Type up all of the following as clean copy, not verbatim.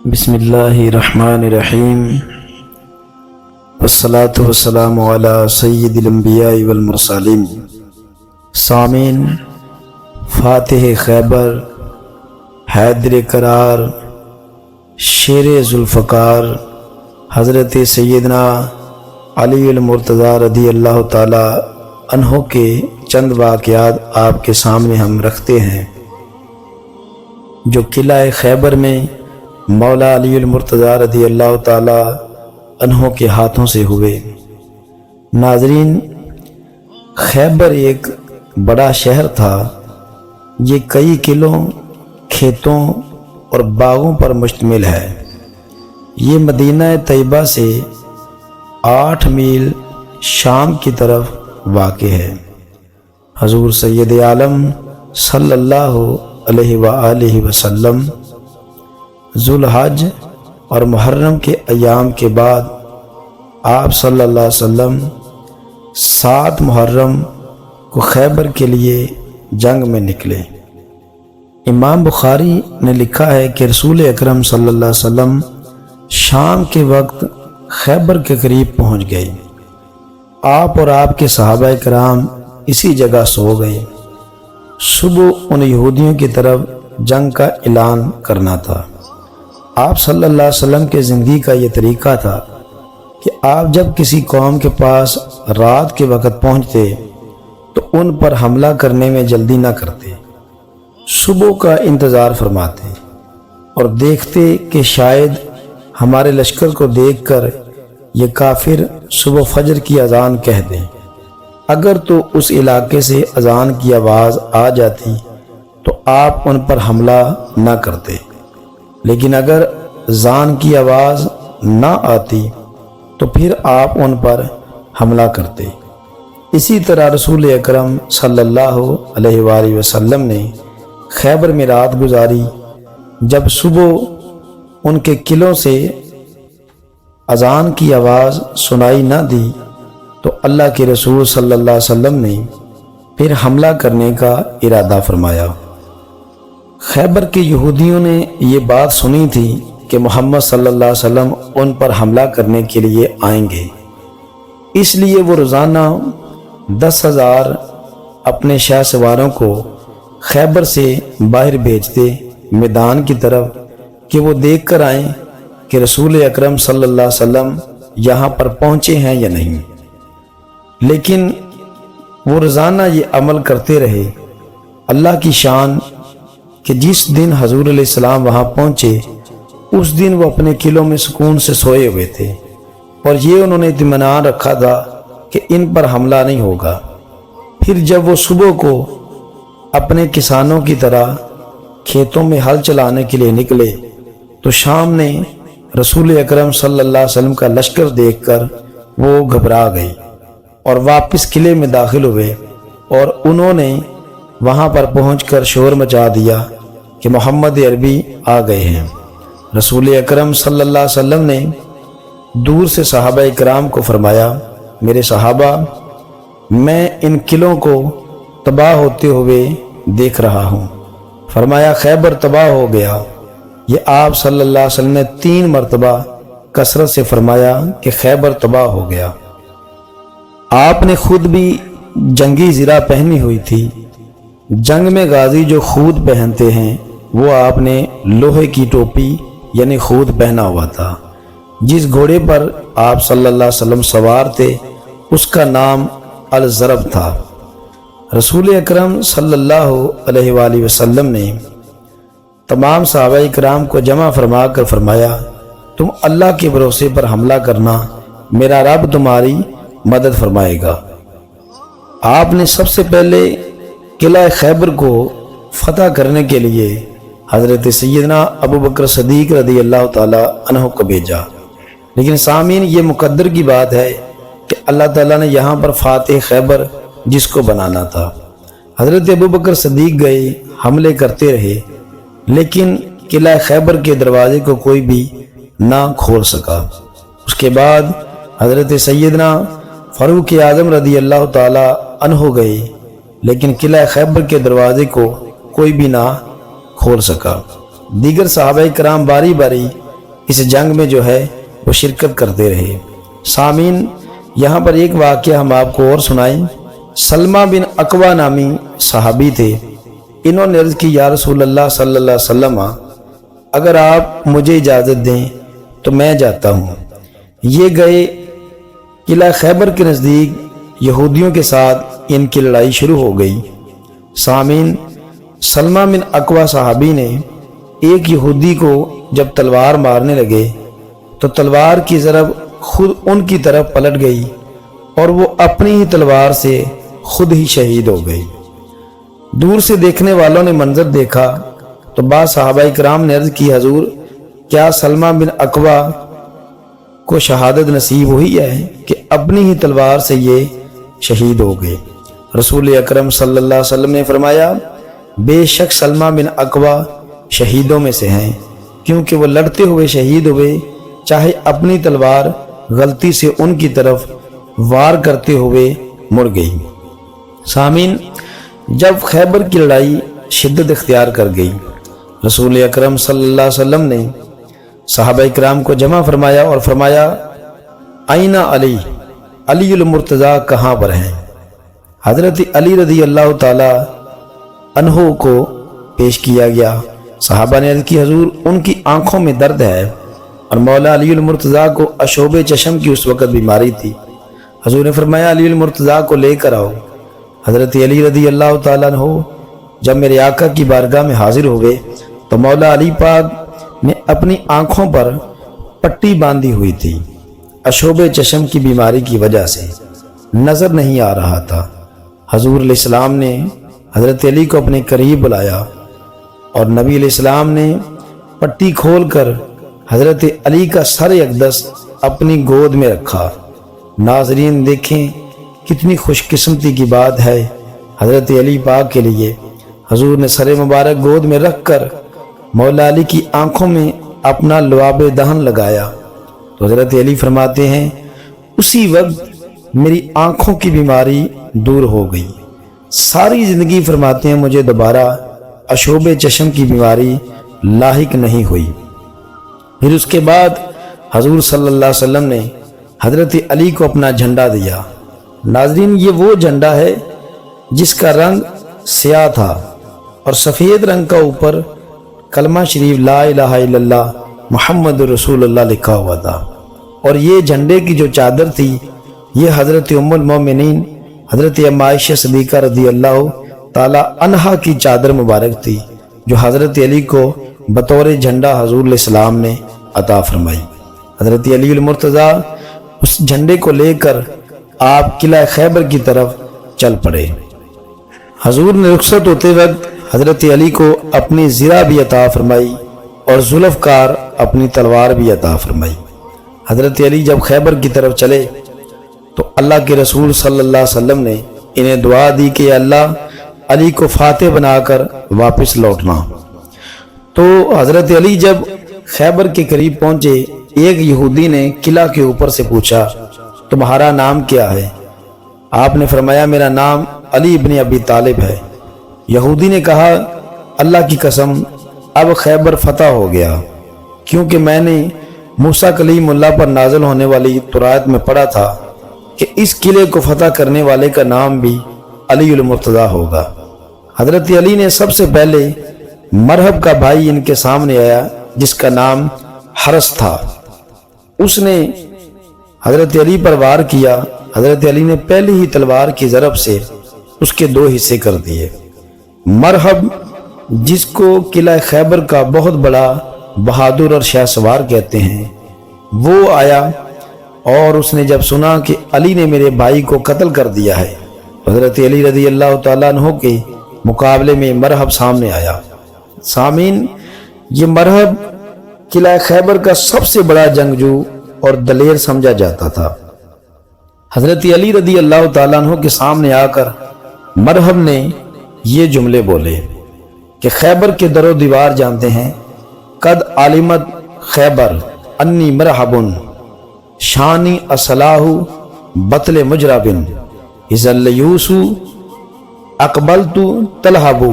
بسم اللہ الرحمن الرحیم والصلاة والسلام علی سید الانبیاء والمرسلین۔ سامعین، فاتح خیبر، حیدر قرار، شیر ذوالفقار حضرت سیدنا علی المرتضیٰ رضی اللہ تعالی عنہ کے چند واقعات آپ کے سامنے ہم رکھتے ہیں جو قلعہ خیبر میں مولا علی المرتضیٰ رضی اللہ تعالی عنہ کے ہاتھوں سے ہوئے۔ ناظرین، خیبر ایک بڑا شہر تھا۔ یہ کئی قلعوں، کھیتوں اور باغوں پر مشتمل ہے۔ یہ مدینہ طیبہ سے 8 میل شام کی طرف واقع ہے۔ حضور سید عالم صلی اللہ علیہ وآلہ وسلم ذوالحج اور محرم کے ایام کے بعد آپ صلی اللہ علیہ وسلم 7 محرم کو خیبر کے لیے جنگ میں نکلے۔ امام بخاری نے لکھا ہے کہ رسول اکرم صلی اللہ علیہ وسلم شام کے وقت خیبر کے قریب پہنچ گئے۔ آپ اور آپ کے صحابہ کرام اسی جگہ سو گئے۔ صبح ان یہودیوں کی طرف جنگ کا اعلان کرنا تھا۔ آپ صلی اللہ علیہ وسلم کے زندگی کا یہ طریقہ تھا کہ آپ جب کسی قوم کے پاس رات کے وقت پہنچتے تو ان پر حملہ کرنے میں جلدی نہ کرتے، صبح کا انتظار فرماتے اور دیکھتے کہ شاید ہمارے لشکر کو دیکھ کر یہ کافر صبح فجر کی اذان کہہ دیں۔ اگر تو اس علاقے سے اذان کی آواز آ جاتی تو آپ ان پر حملہ نہ کرتے، لیکن اگر اذان کی آواز نہ آتی تو پھر آپ ان پر حملہ کرتے۔ اسی طرح رسول اکرم صلی اللہ علیہ وآلہ وسلم نے خیبر میں رات گزاری۔ جب صبح ان کے قلعوں سے اذان کی آواز سنائی نہ دی تو اللہ کے رسول صلی اللہ علیہ وسلم نے پھر حملہ کرنے کا ارادہ فرمایا۔ خیبر کے یہودیوں نے یہ بات سنی تھی کہ محمد صلی اللہ علیہ وسلم ان پر حملہ کرنے کے لیے آئیں گے، اس لیے وہ روزانہ 10,000 اپنے شاہ سواروں کو خیبر سے باہر بھیجتے میدان کی طرف کہ وہ دیکھ کر آئیں کہ رسول اکرم صلی اللہ علیہ وسلم یہاں پر پہنچے ہیں یا نہیں۔ لیکن وہ روزانہ یہ عمل کرتے رہے۔ اللہ کی شان کہ جس دن حضور علیہ السلام وہاں پہنچے اس دن وہ اپنے قلعوں میں سکون سے سوئے ہوئے تھے، اور یہ انہوں نے اطمینان رکھا تھا کہ ان پر حملہ نہیں ہوگا۔ پھر جب وہ صبح کو اپنے کسانوں کی طرح کھیتوں میں ہل چلانے کے لیے نکلے تو شام نے رسول اکرم صلی اللہ علیہ وسلم کا لشکر دیکھ کر وہ گھبرا گئی اور واپس قلعے میں داخل ہوئے، اور انہوں نے وہاں پر پہنچ کر شور مچا دیا کہ محمد عربی آ گئے ہیں۔ رسول اکرم صلی اللہ علیہ وسلم نے دور سے صحابہ کرام کو فرمایا، میرے صحابہ، میں ان قلعوں کو تباہ ہوتے ہوئے دیکھ رہا ہوں۔ فرمایا خیبر تباہ ہو گیا۔ یہ آپ صلی اللہ علیہ وسلم نے 3 مرتبہ کثرت سے فرمایا کہ خیبر تباہ ہو گیا۔ آپ نے خود بھی جنگی زرہ پہنی ہوئی تھی۔ جنگ میں غازی جو خود پہنتے ہیں وہ آپ نے لوہے کی ٹوپی یعنی خود پہنا ہوا تھا۔ جس گھوڑے پر آپ صلی اللہ علیہ وسلم سوار تھے اس کا نام الضرب تھا۔ رسول اکرم صلی اللہ علیہ وآلہ وسلم نے تمام صحابہ کرام کو جمع فرما کر فرمایا، تم اللہ کے بھروسے پر حملہ کرنا، میرا رب تمہاری مدد فرمائے گا۔ آپ نے سب سے پہلے قلعہ خیبر کو فتح کرنے کے لیے حضرت سیدنا ابو بکر صدیق رضی اللہ تعالی عنہ کو بھیجا، لیکن سامعین یہ مقدر کی بات ہے کہ اللہ تعالیٰ نے یہاں پر فاتح خیبر جس کو بنانا تھا۔ حضرت ابو بکر صدیق گئے، حملے کرتے رہے، لیکن قلعہ خیبر کے دروازے کو کوئی بھی نہ کھول سکا۔ اس کے بعد حضرت سیدنا فاروق اعظم رضی اللہ تعالی عنہ گئے، لیکن قلعہ خیبر کے دروازے کو کوئی بھی نہ کھول سکا۔ دیگر صحابہ کرام باری باری اس جنگ میں جو ہے وہ شرکت کرتے رہے۔ سامعین، یہاں پر ایک واقعہ ہم آپ کو اور سنائیں۔ سلمہ بن اکوع نامی صحابی تھے۔ انہوں نے عرض کی، یا رسول اللہ صلی اللہ علیہ وسلم، اگر آپ مجھے اجازت دیں تو میں جاتا ہوں۔ یہ گئے، قلعہ خیبر کے نزدیک یہودیوں کے ساتھ ان کی لڑائی شروع ہو گئی۔ سامعین، سلمہ بن اکوع صحابی نے ایک یہودی کو جب تلوار مارنے لگے تو تلوار کی ضرب خود ان کی طرف پلٹ گئی اور وہ اپنی ہی تلوار سے خود ہی شہید ہو گئی۔ دور سے دیکھنے والوں نے منظر دیکھا تو بعض صحابہ کرام نے عرض کی، حضور کیا سلمہ بن اکوع کو شہادت نصیب ہوئی ہے کہ اپنی ہی تلوار سے یہ شہید ہو گئے؟ رسول اکرم صلی اللہ علیہ وسلم نے فرمایا، بے شک سلمہ بن اکوع شہیدوں میں سے ہیں، کیونکہ وہ لڑتے ہوئے شہید ہوئے، چاہے اپنی تلوار غلطی سے ان کی طرف وار کرتے ہوئے مڑ گئی۔ سامعین، جب خیبر کی لڑائی شدت اختیار کر گئی، رسول اکرم صلی اللہ علیہ وسلم نے صحابہ کرام کو جمع فرمایا اور فرمایا، آئینہ علی، علی المرتضیٰ کہاں پر ہیں؟ حضرت علی رضی اللہ تعالی عنہ کو پیش کیا گیا۔ صحابہ نے عرض کی، حضور ان کی آنکھوں میں درد ہے اور مولا علی المرتضیٰ کو عشوب چشم کی اس وقت بیماری تھی۔ حضور نے فرمایا، علی المرتضیٰ کو لے کر آؤ۔ حضرت علی رضی اللہ تعالیٰ عنہ جب میرے آقا کی بارگاہ میں حاضر ہوئے تو مولا علی پاک نے اپنی آنکھوں پر پٹی باندھی ہوئی تھی، عشوب چشم کی بیماری کی وجہ سے نظر نہیں آ رہا تھا۔ حضور علیہ السلام نے حضرت علی کو اپنے قریب بلایا اور نبی علیہ السلام نے پٹی کھول کر حضرت علی کا سر اقدس اپنی گود میں رکھا۔ ناظرین دیکھیں کتنی خوش قسمتی کی بات ہے حضرت علی پاک کے لیے۔ حضور نے سر مبارک گود میں رکھ کر مولا علی کی آنکھوں میں اپنا لعاب دہن لگایا تو حضرت علی فرماتے ہیں، اسی وقت میری آنکھوں کی بیماری دور ہو گئی۔ ساری زندگی فرماتے ہیں مجھے دوبارہ عشوب چشم کی بیماری لاحق نہیں ہوئی۔ پھر اس کے بعد حضور صلی اللہ علیہ وسلم نے حضرت علی کو اپنا جھنڈا دیا۔ ناظرین، یہ وہ جھنڈا ہے جس کا رنگ سیاہ تھا اور سفید رنگ کا اوپر کلمہ شریف لا الہ الا اللہ محمد رسول اللہ لکھا ہوا تھا، اور یہ جھنڈے کی جو چادر تھی یہ حضرت ام المومنین حضرت عائشہ صدیقہ رضی اللہ تعالی عنہا کی چادر مبارک تھی، جو حضرت علی کو بطور جھنڈا حضور علیہ السلام نے عطا فرمائی۔ حضرت علی المرتضیٰ اس جھنڈے کو لے کر آپ قلعہ خیبر کی طرف چل پڑے۔ حضور نے رخصت ہوتے وقت حضرت علی کو اپنی زرہ بھی عطا فرمائی اور ذوالفقار اپنی تلوار بھی عطا فرمائی۔ حضرت علی جب خیبر کی طرف چلے تو اللہ کے رسول صلی اللہ علیہ وسلم نے انہیں دعا دی کہ اللہ علی کو فاتح بنا کر واپس لوٹنا۔ تو حضرت علی جب خیبر کے قریب پہنچے، ایک یہودی نے قلعہ کے اوپر سے پوچھا، تمہارا نام کیا ہے؟ آپ نے فرمایا، میرا نام علی ابن ابی طالب ہے۔ یہودی نے کہا، اللہ کی قسم اب خیبر فتح ہو گیا، کیونکہ میں نے موسیٰ کلیم اللہ پر نازل ہونے والی تورات میں پڑھا تھا کہ اس قلعے کو فتح کرنے والے کا نام بھی علی المرتضیٰ ہوگا۔ حضرت علی نے سب سے پہلے مرحب کا بھائی ان کے سامنے آیا جس کا نام حرس تھا۔ اس نے حضرت علی پر وار کیا۔ حضرت علی نے پہلی ہی تلوار کی ضرب سے اس کے 2 حصے کر دیے۔ مرحب، جس کو قلعہ خیبر کا بہت بڑا بہادر اور شہ سوار کہتے ہیں، وہ آیا اور اس نے جب سنا کہ علی نے میرے بھائی کو قتل کر دیا ہے، حضرت علی رضی اللہ تعالیٰ عنہ کے مقابلے میں مرحب سامنے آیا۔ سامعین، یہ مرحب قلعہ خیبر کا سب سے بڑا جنگجو اور دلیر سمجھا جاتا تھا۔ حضرت علی رضی اللہ تعالیٰ عنہ کے سامنے آ کر مرحب نے یہ جملے بولے کہ خیبر کے در و دیوار جانتے ہیں، قد عالمت خیبر انی مرحب شانی اصلاح بطل مجربن اذلیوس اقبلت تلہبو۔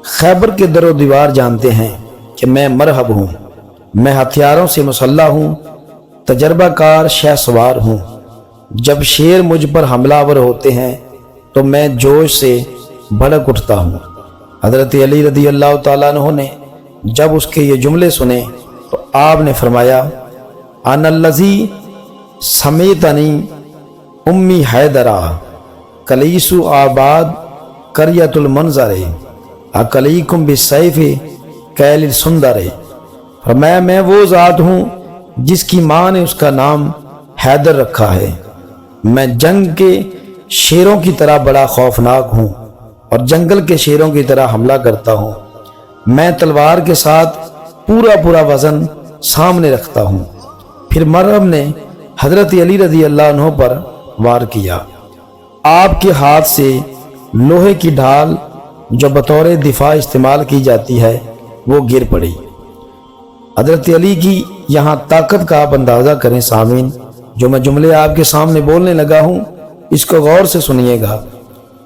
خیبر کے در و دیوار جانتے ہیں کہ میں مرحب ہوں، میں ہتھیاروں سے مسلح ہوں، تجربہ کار شہ سوار ہوں۔ جب شیر مجھ پر حملہ آور ہوتے ہیں تو میں جوش سے بھڑک اٹھتا ہوں۔ حضرت علی رضی اللہ تعالیٰ عنہ نے جب اس کے یہ جملے سنے تو آپ نے فرمایا، انا الذی سمیتنی امی حیدرہ کلیس آباد قریۃ المنظر اکلیکم بالسیف کیل السندر۔ فرمایا میں وہ ذات ہوں جس کی ماں نے اس کا نام حیدر رکھا ہے۔ میں جنگ کے شیروں کی طرح بڑا خوفناک ہوں اور جنگل کے شیروں کی طرح حملہ کرتا ہوں۔ میں تلوار کے ساتھ پورا وزن سامنے رکھتا ہوں۔ پھر مرہم نے حضرت علی رضی اللہ عنہ پر وار کیا۔ آپ کے ہاتھ سے لوہے کی ڈھال جو بطور دفاع استعمال کی جاتی ہے وہ گر پڑی۔ حضرت علی کی یہاں طاقت کا آپ اندازہ کریں سامعین، جو میں جملے آپ کے سامنے بولنے لگا ہوں اس کو غور سے سنیے گا۔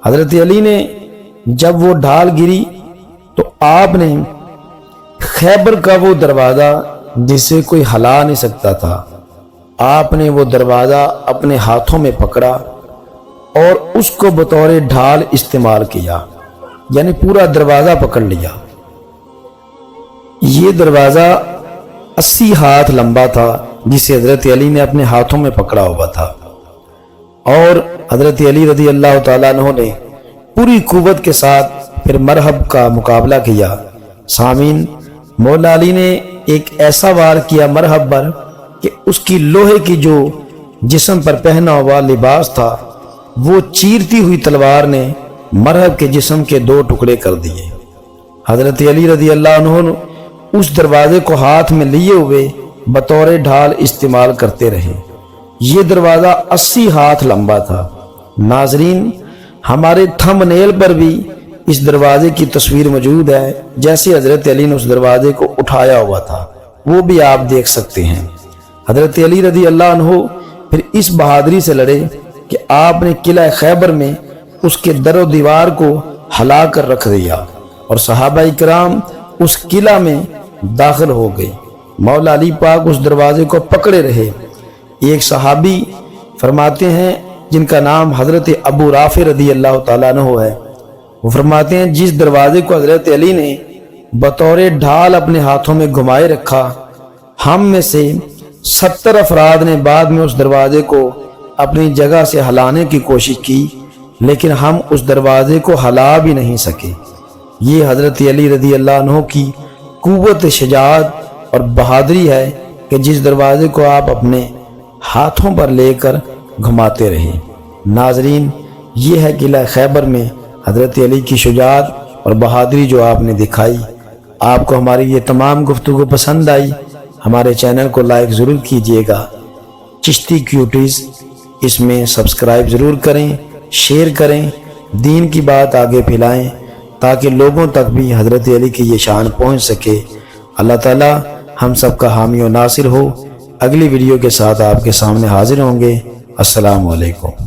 حضرت علی نے جب وہ ڈھال گری تو آپ نے خیبر کا وہ دروازہ جسے کوئی ہلا نہیں سکتا تھا، آپ نے وہ دروازہ اپنے ہاتھوں میں پکڑا اور اس کو بطور ڈھال استعمال کیا، یعنی پورا دروازہ پکڑ لیا۔ یہ دروازہ 80 ہاتھ لمبا تھا جسے حضرت علی نے اپنے ہاتھوں میں پکڑا ہوا تھا، اور حضرت علی رضی اللہ تعالیٰ عنہ نے پوری قوت کے ساتھ پھر مرہب کا مقابلہ کیا۔ سامعین، مولا علی نے ایک ایسا وار کیا مرہب پر کہ اس کی لوہے کی جو جسم پر پہنا ہوا لباس تھا وہ چیرتی ہوئی تلوار نے مرہب کے جسم کے 2 ٹکڑے کر دیے۔ حضرت علی رضی اللہ عنہ اس دروازے کو ہاتھ میں لیے ہوئے بطور ڈھال استعمال کرتے رہے۔ یہ دروازہ 80 ہاتھ لمبا تھا۔ ناظرین، ہمارے تھمب نیل پر بھی اس دروازے کی تصویر موجود ہے، جیسے حضرت علی نے اس دروازے کو اٹھایا ہوا تھا، وہ بھی آپ دیکھ سکتے ہیں۔ حضرت علی رضی اللہ عنہ پھر اس بہادری سے لڑے کہ آپ نے قلعہ خیبر میں اس کے در و دیوار کو ہلا کر رکھ دیا اور صحابہ کرام اس قلعہ میں داخل ہو گئے۔ مولا علی پاک اس دروازے کو پکڑے رہے۔ ایک صحابی فرماتے ہیں جن کا نام حضرت ابو رافع رضی اللہ تعالیٰ عنہ ہے، وہ فرماتے ہیں جس دروازے کو حضرت علی نے بطور ڈھال اپنے ہاتھوں میں گھمائے رکھا، ہم میں سے 70 افراد نے بعد میں اس دروازے کو اپنی جگہ سے ہلانے کی کوشش کی، لیکن ہم اس دروازے کو ہلا بھی نہیں سکے۔ یہ حضرت علی رضی اللہ عنہ کی قوت شجاعت اور بہادری ہے کہ جس دروازے کو آپ اپنے ہاتھوں پر لے کر گھماتے رہے۔ ناظرین، یہ ہے قلعہ خیبر میں حضرت علی کی شجاعت اور بہادری جو آپ نے دکھائی۔ آپ کو ہماری یہ تمام گفتگو پسند آئی، ہمارے چینل کو لائک ضرور کیجیے گا، چشتی کیوٹیز، اس میں سبسکرائب ضرور کریں، شیئر کریں، دین کی بات آگے پھیلائیں تاکہ لوگوں تک بھی حضرت علی کی یہ شان پہنچ سکے۔ اللہ تعالی ہم سب کا حامی و ناصر ہو۔ اگلی ویڈیو کے ساتھ آپ کے سامنے حاضر ہوں گے۔ السلام علیکم۔